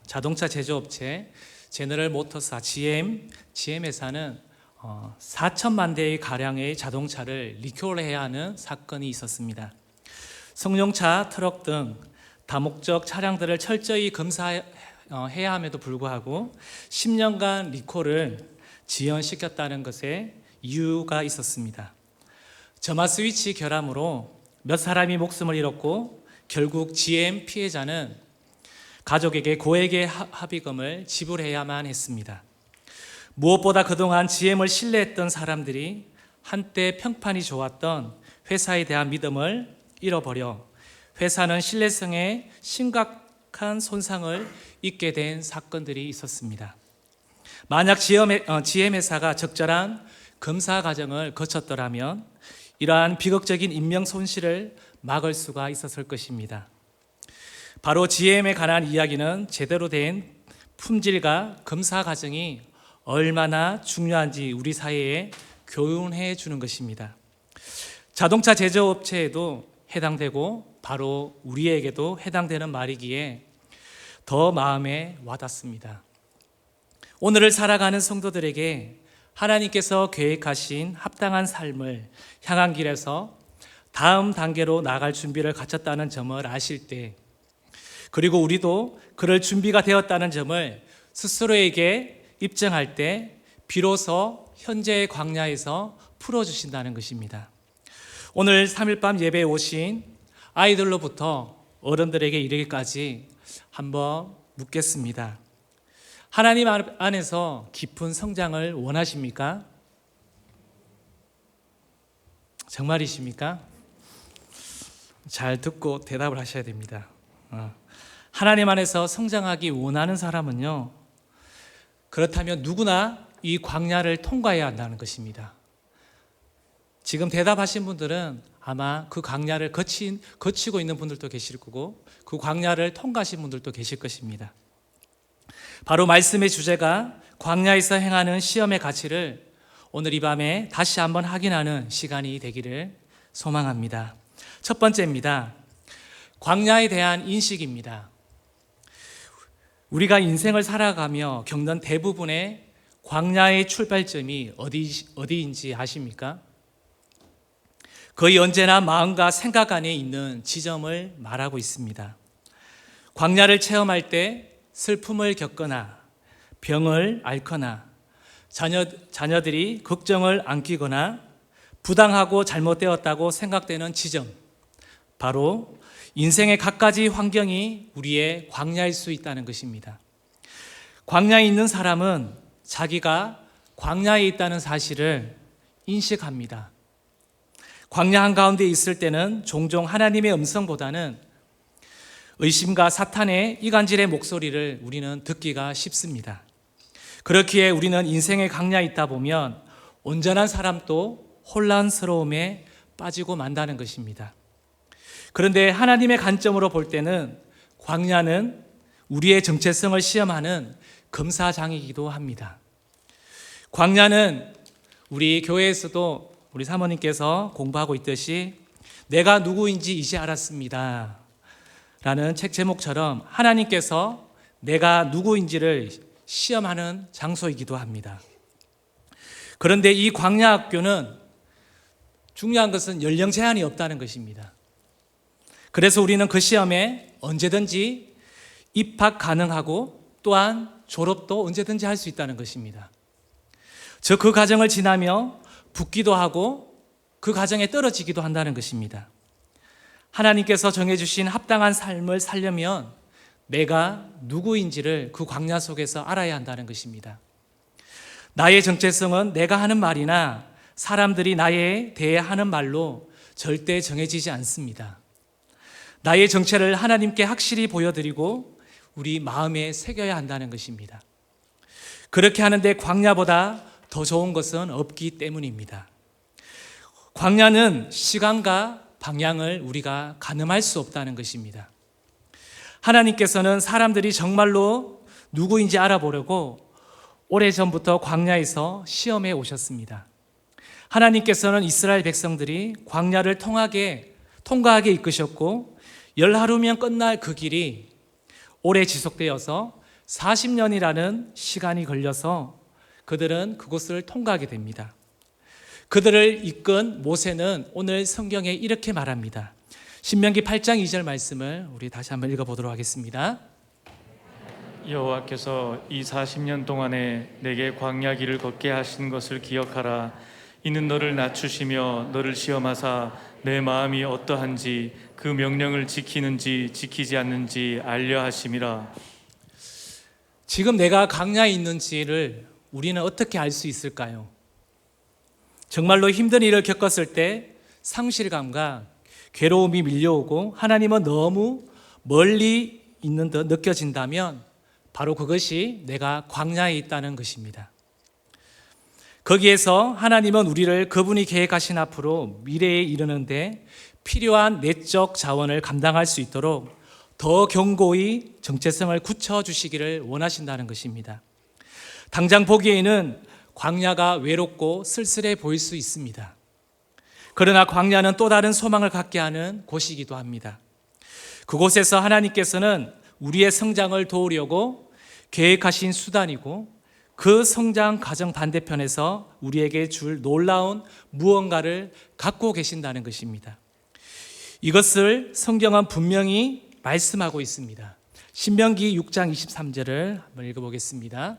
자동차 제조업체 제너럴 모터스 GM 회사는 4천만 대의 가량의 자동차를 리콜해야 하는 사건이 있었습니다. 승용차, 트럭 등 다목적 차량들을 철저히 검사해야 함에도 불구하고 10년간 리콜을 지연시켰다는 것에 이유가 있었습니다. 점화 스위치 결함으로 몇 사람이 목숨을 잃었고 결국 GM 피해자는 가족에게 고액의 합의금을 지불해야만 했습니다. 무엇보다 그동안 GM을 신뢰했던 사람들이 한때 평판이 좋았던 회사에 대한 믿음을 잃어버려 회사는 신뢰성에 심각한 손상을 입게 된 사건들이 있었습니다. 만약 GM 회사가 적절한 검사 과정을 거쳤더라면 이러한 비극적인 인명 손실을 막을 수가 있었을 것입니다. 바로 GM에 관한 이야기는 제대로 된 품질과 검사 과정이 얼마나 중요한지 우리 사회에 교훈해 주는 것입니다. 자동차 제조업체에도 해당되고 바로 우리에게도 해당되는 말이기에 더 마음에 와닿습니다. 오늘을 살아가는 성도들에게 하나님께서 계획하신 합당한 삶을 향한 길에서 다음 단계로 나아갈 준비를 갖췄다는 점을 아실 때, 그리고 우리도 그럴 준비가 되었다는 점을 스스로에게 입증할 때 비로소 현재의 광야에서 풀어주신다는 것입니다. 오늘 3일 밤 예배에 오신 아이들로부터 어른들에게 이르기까지 한번 묻겠습니다. 하나님 안에서 깊은 성장을 원하십니까? 정말이십니까? 잘 듣고 대답을 하셔야 됩니다. 하나님 안에서 성장하기 원하는 사람은요, 그렇다면 누구나 이 광야를 통과해야 한다는 것입니다. 지금 대답하신 분들은 아마 그 광야를 거치고 있는 분들도 계실 거고 그 광야를 통과하신 분들도 계실 것입니다. 바로 말씀의 주제가 광야에서 행하는 시험의 가치를 오늘 이 밤에 다시 한번 확인하는 시간이 되기를 소망합니다. 첫 번째입니다. 광야에 대한 인식입니다. 우리가 인생을 살아가며 겪는 대부분의 광야의 출발점이 어디인지 아십니까? 거의 언제나 마음과 생각 안에 있는 지점을 말하고 있습니다. 광야를 체험할 때 슬픔을 겪거나 병을 앓거나 자녀들이 걱정을 안기거나 부당하고 잘못되었다고 생각되는 지점, 바로 인생의 갖가지 환경이 우리의 광야일 수 있다는 것입니다. 광야에 있는 사람은 자기가 광야에 있다는 사실을 인식합니다. 광야 한가운데 있을 때는 종종 하나님의 음성보다는 의심과 사탄의 이간질의 목소리를 우리는 듣기가 쉽습니다. 그렇기에 우리는 인생의 광야에 있다 보면 온전한 사람도 혼란스러움에 빠지고 만다는 것입니다. 그런데 하나님의 관점으로 볼 때는 광야는 우리의 정체성을 시험하는 검사장이기도 합니다. 광야는 우리 교회에서도 우리 사모님께서 공부하고 있듯이 내가 누구인지 이제 알았습니다 라는 책 제목처럼 하나님께서 내가 누구인지를 시험하는 장소이기도 합니다. 그런데 이 광야 학교는 중요한 것은 연령 제한이 없다는 것입니다. 그래서 우리는 그 시험에 언제든지 입학 가능하고 또한 졸업도 언제든지 할 수 있다는 것입니다. 즉 그 과정을 지나며 붙기도 하고 그 과정에 떨어지기도 한다는 것입니다. 하나님께서 정해주신 합당한 삶을 살려면 내가 누구인지를 그 광야 속에서 알아야 한다는 것입니다. 나의 정체성은 내가 하는 말이나 사람들이 나에 대해 하는 말로 절대 정해지지 않습니다. 나의 정체를 하나님께 확실히 보여드리고 우리 마음에 새겨야 한다는 것입니다. 그렇게 하는데 광야보다 더 좋은 것은 없기 때문입니다. 광야는 시간과 방향을 우리가 가늠할 수 없다는 것입니다. 하나님께서는 사람들이 정말로 누구인지 알아보려고 오래전부터 광야에서 시험해 오셨습니다. 하나님께서는 이스라엘 백성들이 광야를 통과하게 이끄셨고 10하루면 끝날 그 길이 오래 지속되어서 40년이라는 시간이 걸려서 그들은 그곳을 통과하게 됩니다. 그들을 이끈 모세는 오늘 성경에 이렇게 말합니다. 신명기 8장 2절 말씀을 우리 다시 한번 읽어보도록 하겠습니다. 여호와께서 이 40년 동안에 내게 광야 길을 걷게 하신 것을 기억하라. 이는 너를 낮추시며 너를 시험하사 내 마음이 어떠한지 그 명령을 지키는지 지키지 않는지 알려 하심이라. 지금 내가 광야에 있는지를 우리는 어떻게 알 수 있을까요? 정말로 힘든 일을 겪었을 때 상실감과 괴로움이 밀려오고 하나님은 너무 멀리 있는 듯 느껴진다면 바로 그것이 내가 광야에 있다는 것입니다. 거기에서 하나님은 우리를 그분이 계획하신 앞으로 미래에 이르는데 필요한 내적 자원을 감당할 수 있도록 더 견고히 정체성을 굳혀주시기를 원하신다는 것입니다. 당장 보기에는 광야가 외롭고 쓸쓸해 보일 수 있습니다. 그러나 광야는 또 다른 소망을 갖게 하는 곳이기도 합니다. 그곳에서 하나님께서는 우리의 성장을 도우려고 계획하신 수단이고 그 성장 과정 반대편에서 우리에게 줄 놀라운 무언가를 갖고 계신다는 것입니다. 이것을 성경은 분명히 말씀하고 있습니다. 신명기 6장 23절을 한번 읽어보겠습니다.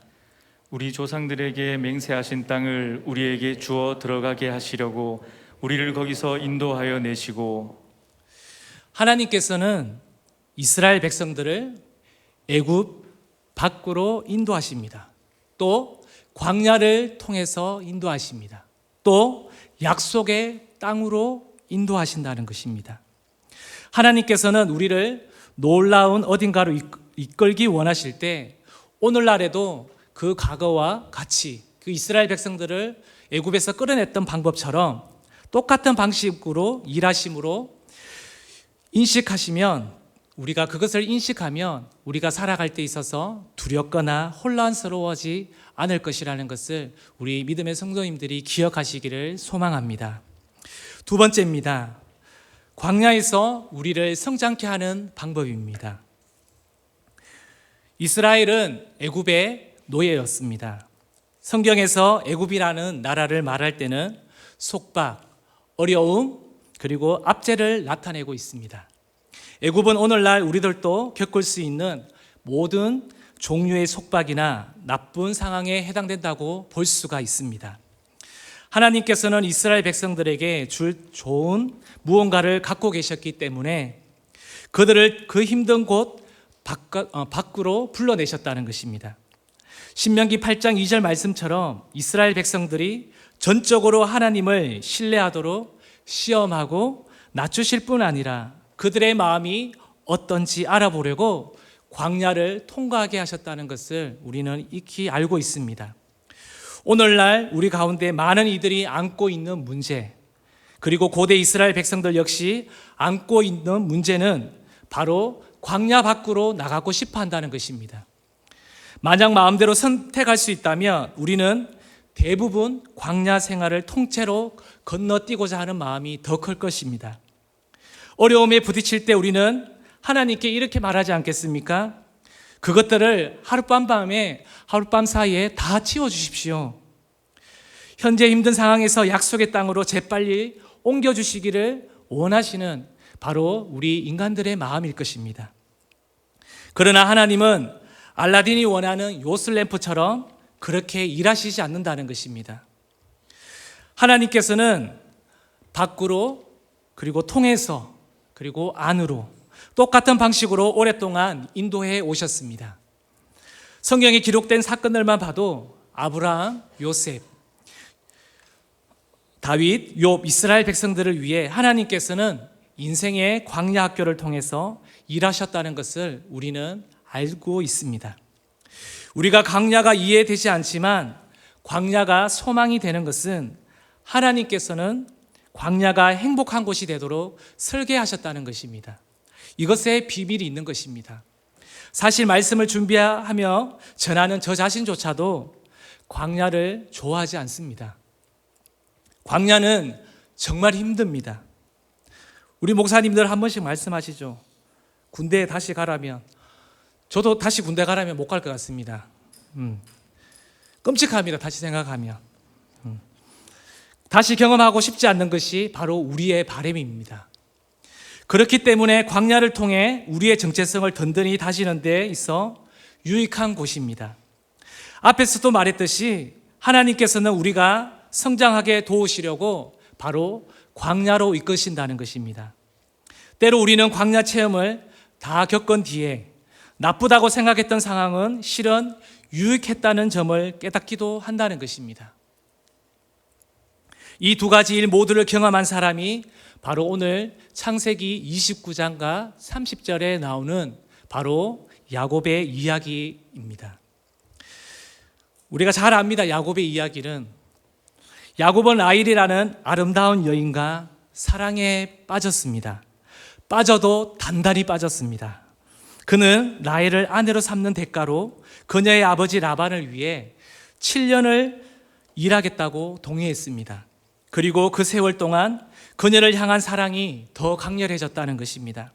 우리 조상들에게 맹세하신 땅을 우리에게 주어 들어가게 하시려고 우리를 거기서 인도하여 내시고. 하나님께서는 이스라엘 백성들을 애굽 밖으로 인도하십니다. 또 광야를 통해서 인도하십니다. 또 약속의 땅으로 인도하신다는 것입니다. 하나님께서는 우리를 놀라운 어딘가로 이끌기 원하실 때 오늘날에도 그 과거와 같이 그 이스라엘 백성들을 애굽에서 끌어냈던 방법처럼 똑같은 방식으로 일하심으로 인식하시면 우리가 그것을 인식하면 우리가 살아갈 때 있어서 두렵거나 혼란스러워하지 않을 것이라는 것을 우리 믿음의 성도님들이 기억하시기를 소망합니다. 두 번째입니다. 광야에서 우리를 성장케 하는 방법입니다. 이스라엘은 애굽의 노예였습니다. 성경에서 애굽이라는 나라를 말할 때는 속박, 어려움, 그리고 압제를 나타내고 있습니다. 애굽은 오늘날 우리들도 겪을 수 있는 모든 종류의 속박이나 나쁜 상황에 해당된다고 볼 수가 있습니다. 하나님께서는 이스라엘 백성들에게 줄 좋은 무언가를 갖고 계셨기 때문에 그들을 그 힘든 곳 밖으로 불러내셨다는 것입니다. 신명기 8장 2절 말씀처럼 이스라엘 백성들이 전적으로 하나님을 신뢰하도록 시험하고 낮추실 뿐 아니라 그들의 마음이 어떤지 알아보려고 광야를 통과하게 하셨다는 것을 우리는 익히 알고 있습니다. 오늘날 우리 가운데 많은 이들이 안고 있는 문제, 그리고 고대 이스라엘 백성들 역시 안고 있는 문제는 바로 광야 밖으로 나가고 싶어 한다는 것입니다. 만약 마음대로 선택할 수 있다면 우리는 대부분 광야 생활을 통째로 건너뛰고자 하는 마음이 더 클 것입니다. 어려움에 부딪힐 때 우리는 하나님께 이렇게 말하지 않겠습니까? 그것들을 하룻밤 사이에 다 치워주십시오. 현재 힘든 상황에서 약속의 땅으로 재빨리 옮겨주시기를 원하시는 바로 우리 인간들의 마음일 것입니다. 그러나 하나님은 알라딘이 원하는 요술램프처럼 그렇게 일하시지 않는다는 것입니다. 하나님께서는 밖으로 그리고 통해서 그리고 안으로 똑같은 방식으로 오랫동안 인도해 오셨습니다. 성경에 기록된 사건들만 봐도 아브라함, 요셉, 다윗, 욥, 이스라엘 백성들을 위해 하나님께서는 인생의 광야 학교를 통해서 일하셨다는 것을 우리는 알고 있습니다. 우리가 광야가 이해되지 않지만 광야가 소망이 되는 것은 하나님께서는 광야가 행복한 곳이 되도록 설계하셨다는 것입니다. 이것에 비밀이 있는 것입니다. 사실 말씀을 준비하며 전하는 저 자신조차도 광야를 좋아하지 않습니다. 광야는 정말 힘듭니다. 우리 목사님들 한 번씩 말씀하시죠. 군대에 다시 가라면 저도 다시 군대 가라면 못 갈 것 같습니다. 끔찍합니다. 다시 생각하면. 다시 경험하고 싶지 않는 것이 바로 우리의 바람입니다. 그렇기 때문에 광야를 통해 우리의 정체성을 든든히 다지는 데 있어 유익한 곳입니다. 앞에서도 말했듯이 하나님께서는 우리가 성장하게 도우시려고 바로 광야로 이끄신다는 것입니다. 때로 우리는 광야 체험을 다 겪은 뒤에 나쁘다고 생각했던 상황은 실은 유익했다는 점을 깨닫기도 한다는 것입니다. 이 두 가지 일 모두를 경험한 사람이 바로 오늘 창세기 29장과 30절에 나오는 바로 야곱의 이야기입니다. 우리가 잘 압니다. 야곱의 이야기는 야곱은 라헬이라는 아름다운 여인과 사랑에 빠졌습니다. 빠져도 단단히 빠졌습니다. 그는 라헬을 아내로 삼는 대가로 그녀의 아버지 라반을 위해 7년을 일하겠다고 동의했습니다. 그리고 그 세월 동안 그녀를 향한 사랑이 더 강렬해졌다는 것입니다.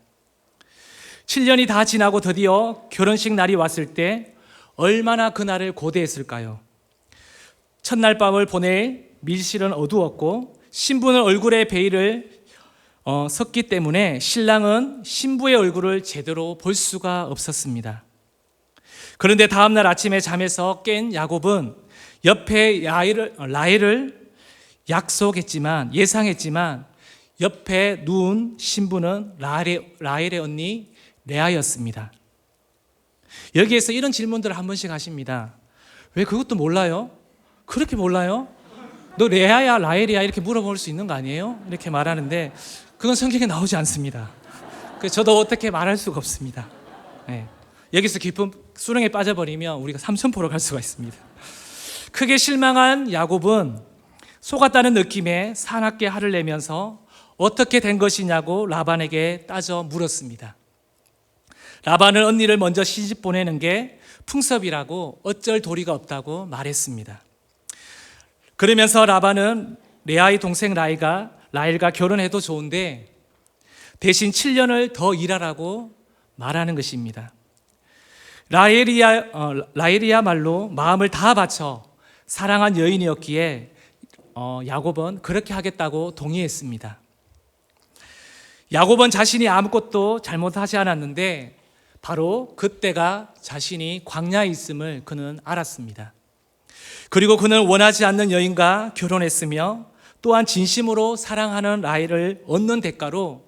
7년이 다 지나고 드디어 결혼식 날이 왔을 때 얼마나 그날을 고대했을까요? 첫날 밤을 보낼 밀실은 어두웠고 신부는 얼굴에 베일을 섰기 때문에 신랑은 신부의 얼굴을 제대로 볼 수가 없었습니다. 그런데 다음날 아침에 잠에서 깬 야곱은 옆에 라헬을 예상했지만 옆에 누운 신부는 라헬의 언니 레아였습니다. 여기에서 이런 질문들을 한 번씩 하십니다. 왜 그것도 몰라요? 그렇게 몰라요? 너 레아야 라헬이야 이렇게 물어볼 수 있는 거 아니에요? 이렇게 말하는데 그건 성경에 나오지 않습니다. 그래서 저도 어떻게 말할 수가 없습니다. 네. 여기서 깊은 수렁에 빠져버리면 우리가 삼천포로 갈 수가 있습니다. 크게 실망한 야곱은 속았다는 느낌에 사납게 화를 내면서 어떻게 된 것이냐고 라반에게 따져 물었습니다. 라반은 언니를 먼저 시집 보내는 게 풍습이라고 어쩔 도리가 없다고 말했습니다. 그러면서 라반은 레아의 동생 라헬과 결혼해도 좋은데 대신 7년을 더 일하라고 말하는 것입니다. 라헬이야말로 마음을 다 바쳐 사랑한 여인이었기에 야곱은 그렇게 하겠다고 동의했습니다. 야곱은 자신이 아무것도 잘못하지 않았는데 바로 그때가 자신이 광야에 있음을 그는 알았습니다. 그리고 그는 원하지 않는 여인과 결혼했으며 또한 진심으로 사랑하는 라헬을 얻는 대가로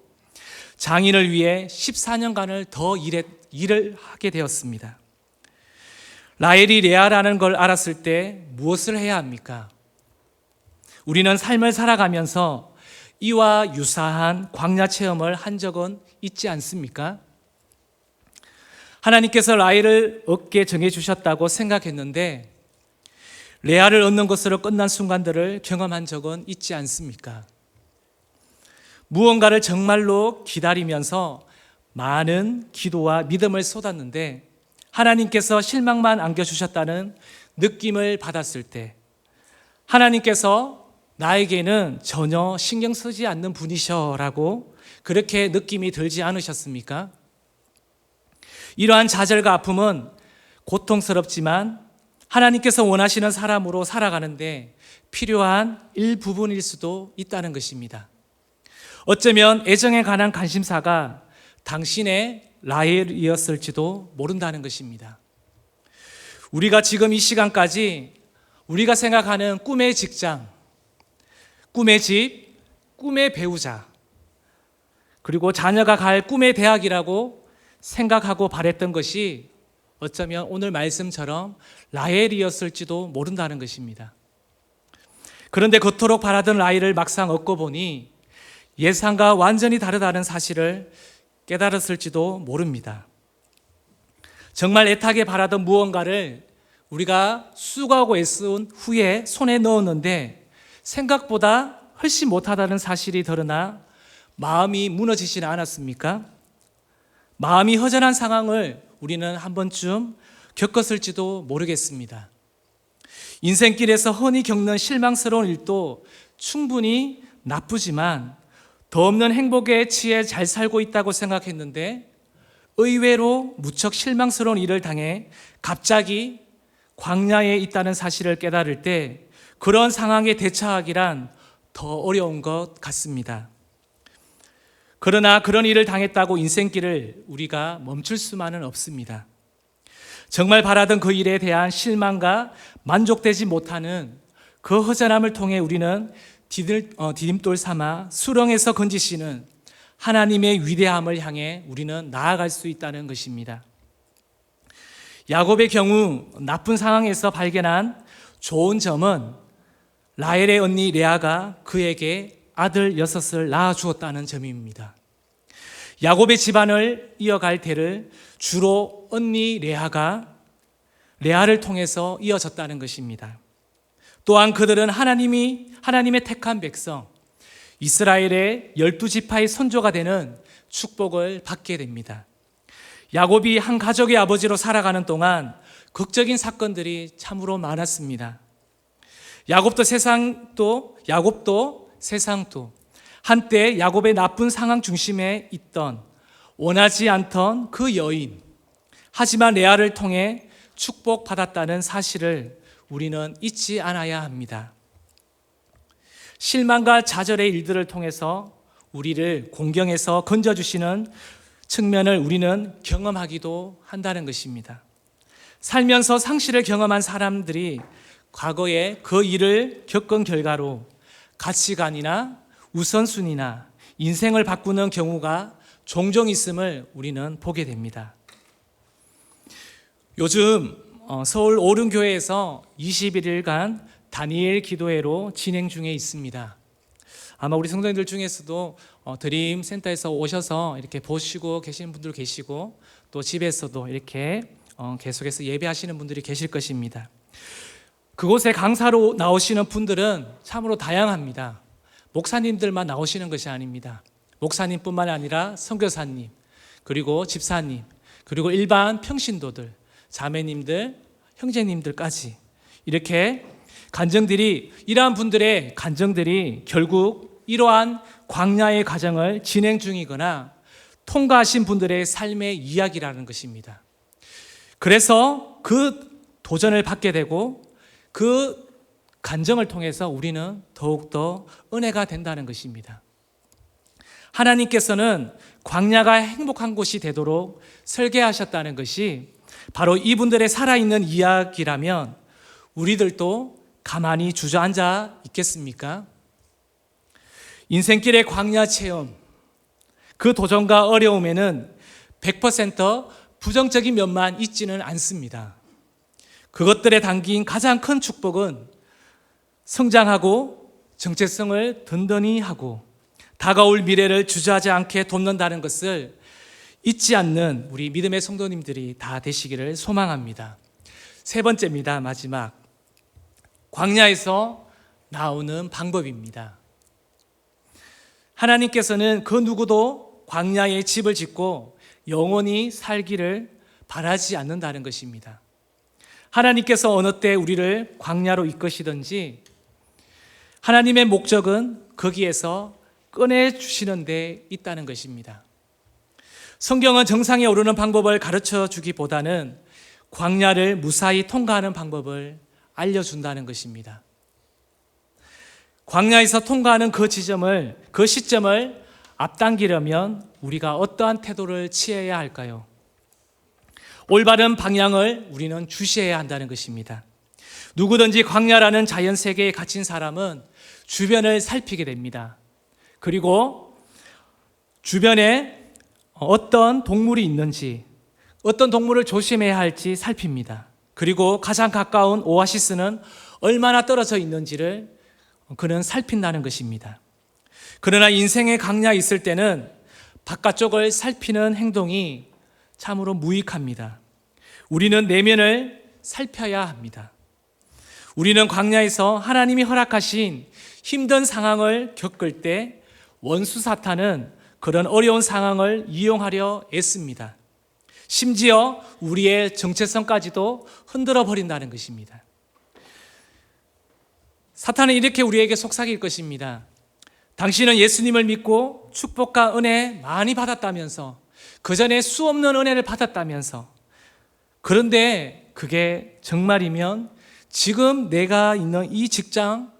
장인을 위해 14년간을 더 일을 하게 되었습니다. 라헬이 레아라는 걸 알았을 때 무엇을 해야 합니까? 우리는 삶을 살아가면서 이와 유사한 광야 체험을 한 적은 있지 않습니까? 하나님께서 라헬을 얻게 정해주셨다고 생각했는데 레아를 얻는 것으로 끝난 순간들을 경험한 적은 있지 않습니까? 무언가를 정말로 기다리면서 많은 기도와 믿음을 쏟았는데 하나님께서 실망만 안겨주셨다는 느낌을 받았을 때 하나님께서 나에게는 전혀 신경 쓰지 않는 분이셔라고 그렇게 느낌이 들지 않으셨습니까? 이러한 좌절과 아픔은 고통스럽지만 하나님께서 원하시는 사람으로 살아가는데 필요한 일부분일 수도 있다는 것입니다. 어쩌면 애정에 관한 관심사가 당신의 라헬이었을지도 모른다는 것입니다. 우리가 지금 이 시간까지 우리가 생각하는 꿈의 직장, 꿈의 집, 꿈의 배우자, 그리고 자녀가 갈 꿈의 대학이라고 생각하고 바랬던 것이 어쩌면 오늘 말씀처럼 라헬이었을지도 모른다는 것입니다. 그런데 그토록 바라던 라헬을 막상 얻고 보니 예상과 완전히 다르다는 사실을 깨달았을지도 모릅니다. 정말 애타게 바라던 무언가를 우리가 수고하고 애쓴 후에 손에 넣었는데 생각보다 훨씬 못하다는 사실이 드러나 마음이 무너지지는 않았습니까? 마음이 허전한 상황을 우리는 한 번쯤 겪었을지도 모르겠습니다. 인생길에서 흔히 겪는 실망스러운 일도 충분히 나쁘지만 더 없는 행복에 치에 잘 살고 있다고 생각했는데 의외로 무척 실망스러운 일을 당해 갑자기 광야에 있다는 사실을 깨달을 때 그런 상황에 대처하기란 더 어려운 것 같습니다. 그러나 그런 일을 당했다고 인생길을 우리가 멈출 수만은 없습니다. 정말 바라던 그 일에 대한 실망과 만족되지 못하는 그 허전함을 통해 우리는 디딤돌 삼아 수렁에서 건지시는 하나님의 위대함을 향해 우리는 나아갈 수 있다는 것입니다. 야곱의 경우 나쁜 상황에서 발견한 좋은 점은 라헬의 언니 레아가 그에게 아들 6을 낳아주었다는 점입니다. 야곱의 집안을 이어갈 대를 주로 언니 레아를 통해서 이어졌다는 것입니다. 또한 그들은 하나님의 택한 백성 이스라엘의 12지파의 선조가 되는 축복을 받게 됩니다. 야곱이 한 가족의 아버지로 살아가는 동안 극적인 사건들이 참으로 많았습니다. 야곱도 세상도 한때 야곱의 나쁜 상황 중심에 있던 원하지 않던 그 여인, 하지만 레아를 통해 축복받았다는 사실을 우리는 잊지 않아야 합니다. 실망과 좌절의 일들을 통해서 우리를 공경에서 건져주시는 측면을 우리는 경험하기도 한다는 것입니다. 살면서 상실을 경험한 사람들이 과거에 그 일을 겪은 결과로 가치관이나 우선순위나 인생을 바꾸는 경우가 종종 있음을 우리는 보게 됩니다. 요즘 서울 오른교회에서 21일간 다니엘 기도회로 진행 중에 있습니다. 아마 우리 성도님들 중에서도 드림 센터에서 오셔서 이렇게 보시고 계시는 분들 계시고 또 집에서도 이렇게 계속해서 예배하시는 분들이 계실 것입니다. 그곳에 강사로 나오시는 분들은 참으로 다양합니다. 목사님들만 나오시는 것이 아닙니다. 목사님뿐만 아니라 선교사님, 그리고 집사님, 그리고 일반 평신도들, 자매님들, 형제님들까지 이렇게 이러한 분들의 간증들이 결국 이러한 광야의 과정을 진행 중이거나 통과하신 분들의 삶의 이야기라는 것입니다. 그래서 그 도전을 받게 되고 그 간증을 통해서 우리는 더욱더 은혜가 된다는 것입니다. 하나님께서는 광야가 행복한 곳이 되도록 설계하셨다는 것이 바로 이분들의 살아있는 이야기라면 우리들도 가만히 주저앉아 있겠습니까? 인생길의 광야 체험, 그 도전과 어려움에는 100% 부정적인 면만 있지는 않습니다. 그것들에 담긴 가장 큰 축복은 성장하고 정체성을 든든히 하고 다가올 미래를 주저하지 않게 돕는다는 것을 잊지 않는 우리 믿음의 성도님들이 다 되시기를 소망합니다. 세 번째입니다. 마지막. 광야에서 나오는 방법입니다. 하나님께서는 그 누구도 광야에 집을 짓고 영원히 살기를 바라지 않는다는 것입니다. 하나님께서 어느 때 우리를 광야로 이끄시든지 하나님의 목적은 거기에서 꺼내주시는 데 있다는 것입니다. 성경은 정상에 오르는 방법을 가르쳐 주기보다는 광야를 무사히 통과하는 방법을 알려준다는 것입니다. 광야에서 통과하는 그 시점을 앞당기려면 우리가 어떠한 태도를 취해야 할까요? 올바른 방향을 우리는 주시해야 한다는 것입니다. 누구든지 광야라는 자연 세계에 갇힌 사람은 주변을 살피게 됩니다. 그리고 주변에 어떤 동물이 있는지, 어떤 동물을 조심해야 할지 살핍니다. 그리고 가장 가까운 오아시스는 얼마나 떨어져 있는지를 그는 살핀다는 것입니다. 그러나 인생의 광야에 있을 때는 바깥쪽을 살피는 행동이 참으로 무익합니다. 우리는 내면을 살펴야 합니다. 우리는 광야에서 하나님이 허락하신 힘든 상황을 겪을 때 원수 사탄은 그런 어려운 상황을 이용하려 애씁니다. 심지어 우리의 정체성까지도 흔들어 버린다는 것입니다. 사탄은 이렇게 우리에게 속삭일 것입니다. 당신은 예수님을 믿고 축복과 은혜 많이 받았다면서 그 전에 수없는 은혜를 받았다면서, 그런데 그게 정말이면 지금 내가 있는 이 직장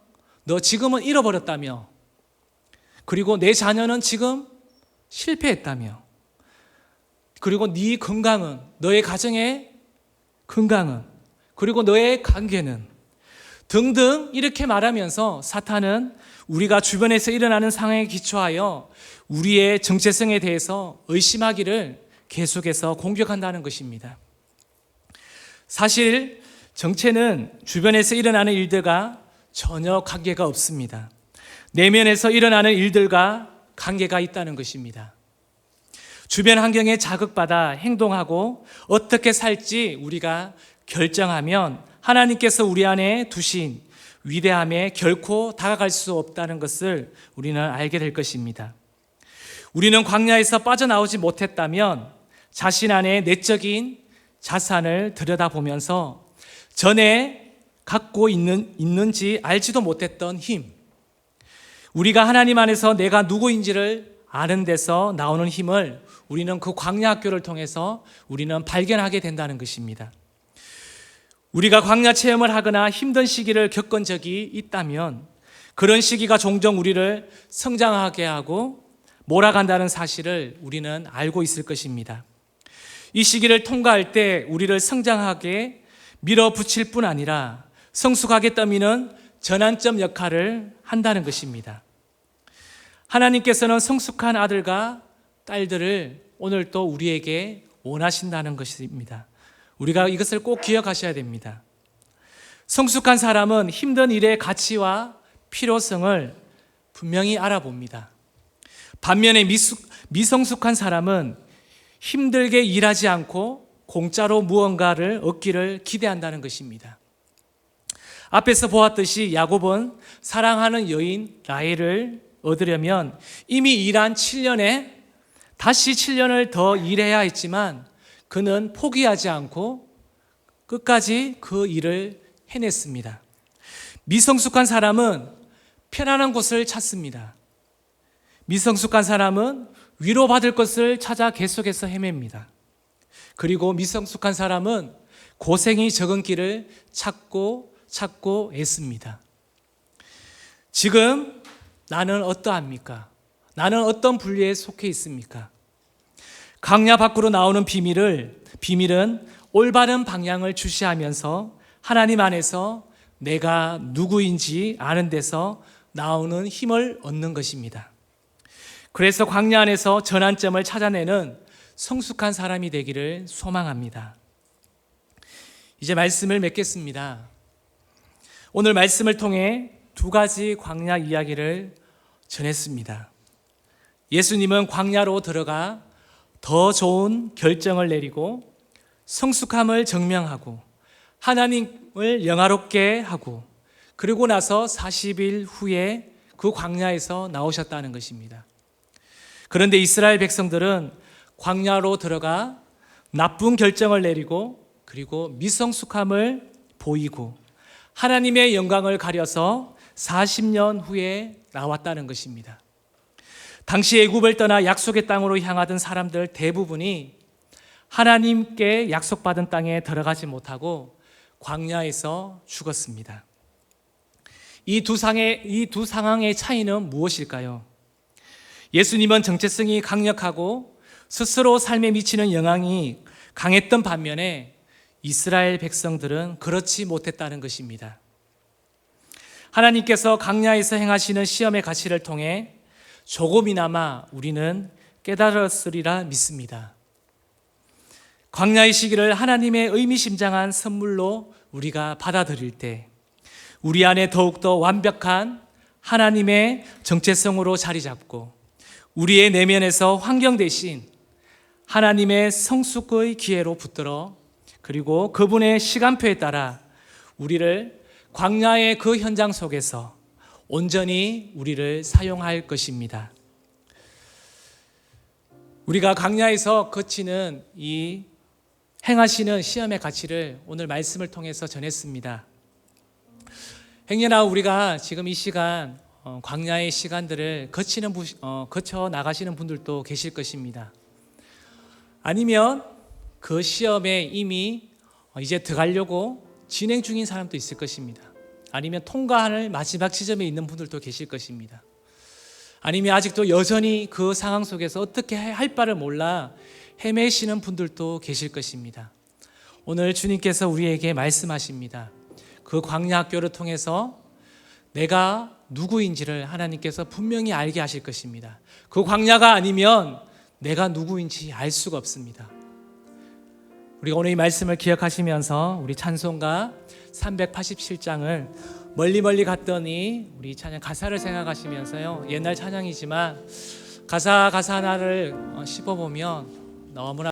너 지금은 잃어버렸다며, 그리고 내 자녀는 지금 실패했다며, 그리고 네 건강은, 너의 가정의 건강은, 그리고 너의 관계는 등등 이렇게 말하면서 사탄은 우리가 주변에서 일어나는 상황에 기초하여 우리의 정체성에 대해서 의심하기를 계속해서 공격한다는 것입니다. 사실 정체는 주변에서 일어나는 일들과 전혀 관계가 없습니다. 내면에서 일어나는 일들과 관계가 있다는 것입니다. 주변 환경에 자극받아 행동하고 어떻게 살지 우리가 결정하면 하나님께서 우리 안에 두신 위대함에 결코 다가갈 수 없다는 것을 우리는 알게 될 것입니다. 우리는 광야에서 빠져나오지 못했다면 자신 안에 내적인 자산을 들여다보면서 전에 갖고 있는지 알지도 못했던 힘, 우리가 하나님 안에서 내가 누구인지를 아는 데서 나오는 힘을 우리는 그 광야 학교를 통해서 우리는 발견하게 된다는 것입니다. 우리가 광야 체험을 하거나 힘든 시기를 겪은 적이 있다면 그런 시기가 종종 우리를 성장하게 하고 몰아간다는 사실을 우리는 알고 있을 것입니다. 이 시기를 통과할 때 우리를 성장하게 밀어붙일 뿐 아니라 성숙하게 떠미는 전환점 역할을 한다는 것입니다. 하나님께서는 성숙한 아들과 딸들을 오늘 또 우리에게 원하신다는 것입니다. 우리가 이것을 꼭 기억하셔야 됩니다. 성숙한 사람은 힘든 일의 가치와 필요성을 분명히 알아봅니다. 반면에 미성숙한 사람은 힘들게 일하지 않고 공짜로 무언가를 얻기를 기대한다는 것입니다. 앞에서 보았듯이 야곱은 사랑하는 여인 라헬을 얻으려면 이미 일한 7년에 다시 7년을 더 일해야 했지만 그는 포기하지 않고 끝까지 그 일을 해냈습니다. 미성숙한 사람은 편안한 곳을 찾습니다. 미성숙한 사람은 위로받을 것을 찾아 계속해서 헤맵니다. 그리고 미성숙한 사람은 고생이 적은 길을 찾고 애씁니다. 지금 나는 어떠합니까? 나는 어떤 분류에 속해 있습니까? 광야 밖으로 나오는 비밀은 올바른 방향을 주시하면서 하나님 안에서 내가 누구인지 아는 데서 나오는 힘을 얻는 것입니다. 그래서 광야 안에서 전환점을 찾아내는 성숙한 사람이 되기를 소망합니다. 이제 말씀을 맺겠습니다. 오늘 말씀을 통해 두 가지 광야 이야기를 전했습니다. 예수님은 광야로 들어가 더 좋은 결정을 내리고 성숙함을 증명하고 하나님을 영화롭게 하고 그리고 나서 40일 후에 그 광야에서 나오셨다는 것입니다. 그런데 이스라엘 백성들은 광야로 들어가 나쁜 결정을 내리고 그리고 미성숙함을 보이고 하나님의 영광을 가려서 40년 후에 나왔다는 것입니다. 당시 애굽을 떠나 약속의 땅으로 향하던 사람들 대부분이 하나님께 약속받은 땅에 들어가지 못하고 광야에서 죽었습니다. 이 두 상황의 차이는 무엇일까요? 예수님은 정체성이 강력하고 스스로 삶에 미치는 영향이 강했던 반면에 이스라엘 백성들은 그렇지 못했다는 것입니다. 하나님께서 광야에서 행하시는 시험의 가치를 통해 조금이나마 우리는 깨달았으리라 믿습니다. 광야의 시기를 하나님의 의미심장한 선물로 우리가 받아들일 때 우리 안에 더욱더 완벽한 하나님의 정체성으로 자리 잡고 우리의 내면에서 환경 대신 하나님의 성숙의 기회로 붙들어 그리고 그분의 시간표에 따라 우리를 광야의 그 현장 속에서 온전히 우리를 사용할 것입니다. 우리가 광야에서 거치는 이 행하시는 시험의 가치를 오늘 말씀을 통해서 전했습니다. 행여나 우리가 지금 이 시간 광야의 시간들을 거쳐 나가시는 분들도 계실 것입니다. 아니면 그 시험에 이미 이제 들어가려고 진행 중인 사람도 있을 것입니다. 아니면 통과할 마지막 지점에 있는 분들도 계실 것입니다. 아니면 아직도 여전히 그 상황 속에서 어떻게 할 바를 몰라 헤매시는 분들도 계실 것입니다. 오늘 주님께서 우리에게 말씀하십니다. 그 광야 학교를 통해서 내가 누구인지를 하나님께서 분명히 알게 하실 것입니다. 그 광야가 아니면 내가 누구인지 알 수가 없습니다. 우리가 오늘 이 말씀을 기억하시면서 우리 찬송가 387장을 멀리 갔더니 우리 찬양 가사를 생각하시면서요, 옛날 찬양이지만 가사 하나를 씹어보면 너무나